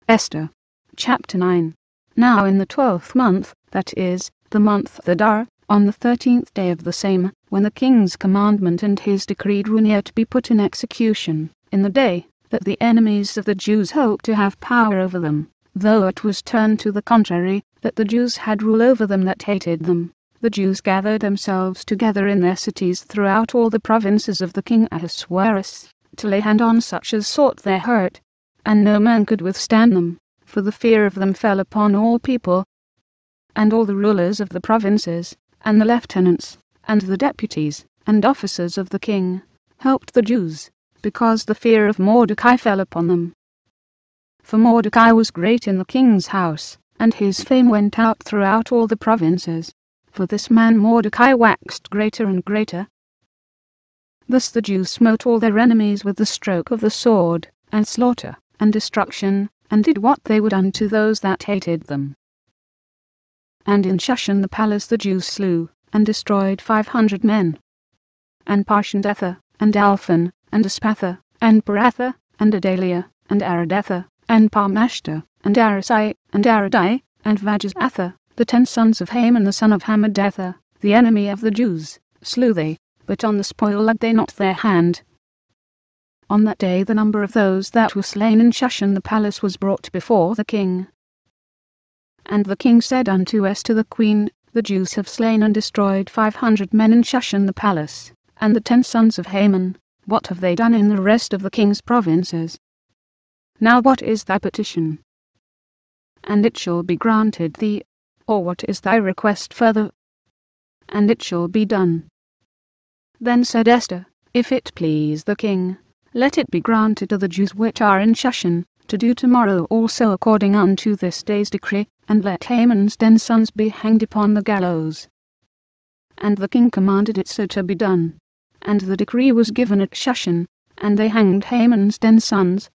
Esther. Chapter 9. Now in the 12th month, that is, the month Adar, on the 13th day of the same, when the king's commandment and his decree drew near to be put in execution, in the day that the enemies of the Jews hoped to have power over them, though it was turned to the contrary, that the Jews had rule over them that hated them, the Jews gathered themselves together in their cities throughout all the provinces of the king Ahasuerus, to lay hand on such as sought their hurt, and no man could withstand them, for the fear of them fell upon all people. And all the rulers of the provinces, and the lieutenants, and the deputies, and officers of the king, helped the Jews, because the fear of Mordecai fell upon them. For Mordecai was great in the king's house, and his fame went out throughout all the provinces. For this man Mordecai waxed greater and greater. Thus the Jews smote all their enemies with the stroke of the sword, and slaughter, and destruction, and did what they would unto those that hated them. And in Shushan the palace the Jews slew, and destroyed 500 men. And Parshandether, and Alphan, and Aspatha, and Paratha, and Adalia, and Aradether, and Parmashta, and Arasai, and Aradai, and Vajazatha, the 10 sons of Haman the son of Hammedether, the enemy of the Jews, slew they, but on the spoil laid they not their hand. On that day the number of those that were slain in Shushan the palace was brought before the king. And the king said unto Esther the queen, The Jews have slain and destroyed 500 men in Shushan the palace, and the 10 sons of Haman. What have they done in the rest of the king's provinces? Now what is thy petition? And it shall be granted thee. Or what is thy request further? And it shall be done. Then said Esther, If it please the king, let it be granted to the Jews which are in Shushan, to do tomorrow also according unto this day's decree, and let Haman's 10 sons be hanged upon the gallows. And the king commanded it so to be done. And the decree was given at Shushan, and they hanged Haman's 10 sons.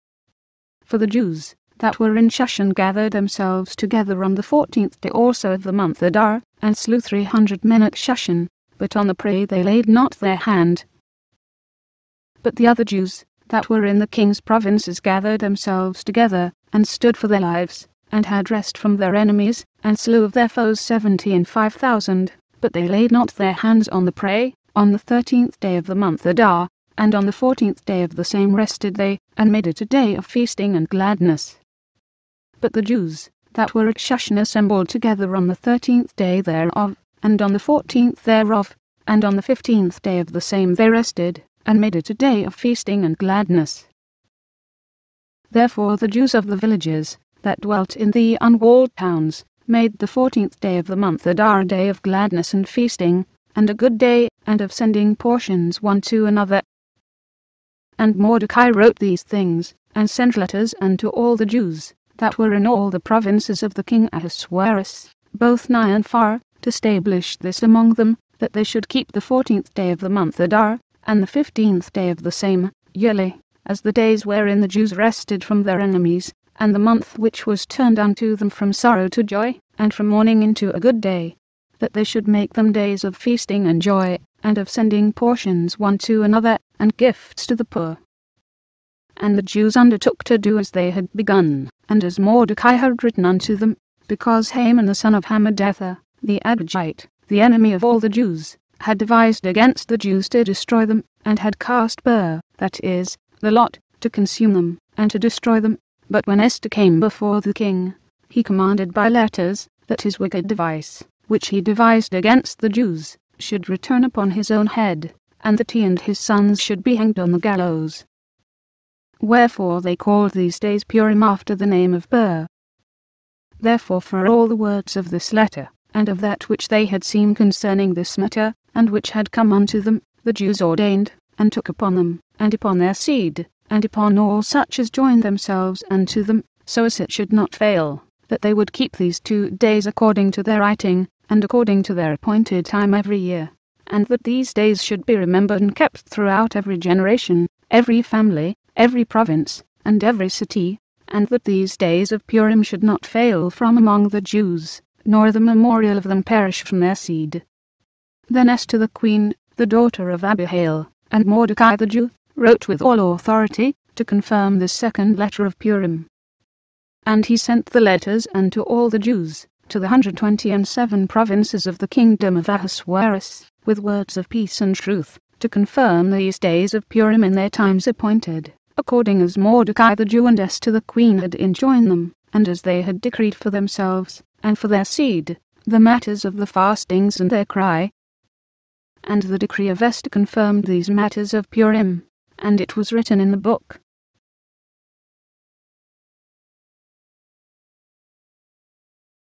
For the Jews that were in Shushan gathered themselves together on the 14th day also of the month Adar, and slew 300 men at Shushan, but on the prey they laid not their hand. But the other Jews that were in the king's provinces gathered themselves together, and stood for their lives, and had rest from their enemies, and slew of their foes 75,000, but they laid not their hands on the prey. On the 13th day of the month Adar, and on the 14th day of the same rested they, and made it a day of feasting and gladness. But the Jews that were at Shushan assembled together on the 13th day thereof, and on the 14th thereof, and on the 15th day of the same they rested, and made it a day of feasting and gladness. Therefore the Jews of the villages that dwelt in the unwalled towns made the 14th day of the month Adar a day of gladness and feasting, and a good day, and of sending portions one to another. And Mordecai wrote these things, and sent letters unto all the Jews that were in all the provinces of the king Ahasuerus, both nigh and far, to establish this among them, that they should keep the 14th day of the month Adar, and the 15th day of the same, yearly, as the days wherein the Jews rested from their enemies, and the month which was turned unto them from sorrow to joy, and from mourning into a good day, that they should make them days of feasting and joy, and of sending portions one to another, and gifts to the poor. And the Jews undertook to do as they had begun, and as Mordecai had written unto them, because Haman the son of Hammedether, the Agagite, the enemy of all the Jews, had devised against the Jews to destroy them, and had cast Pur, that is, the lot, to consume them, and to destroy them. But when Esther came before the king, he commanded by letters that his wicked device, which he devised against the Jews, should return upon his own head, and that he and his sons should be hanged on the gallows. Wherefore they called these days Purim after the name of Pur. Therefore for all the words of this letter, and of that which they had seen concerning this matter, and which had come unto them, the Jews ordained, and took upon them, and upon their seed, and upon all such as joined themselves unto them, so as it should not fail, that they would keep these 2 days according to their writing, and according to their appointed time every year, and that these days should be remembered and kept throughout every generation, every family, every province, and every city, and that these days of Purim should not fail from among the Jews, nor the memorial of them perish from their seed. Then Esther the queen, the daughter of Abihail, and Mordecai the Jew, wrote with all authority, to confirm this second letter of Purim. And he sent the letters unto all the Jews, to the 127 provinces of the kingdom of Ahasuerus, with words of peace and truth, to confirm these days of Purim in their times appointed, according as Mordecai the Jew and Esther the queen had enjoined them, and as they had decreed for themselves, and for their seed, the matters of the fastings and their cry. And the decree of Esther confirmed these matters of Purim, and it was written in the book,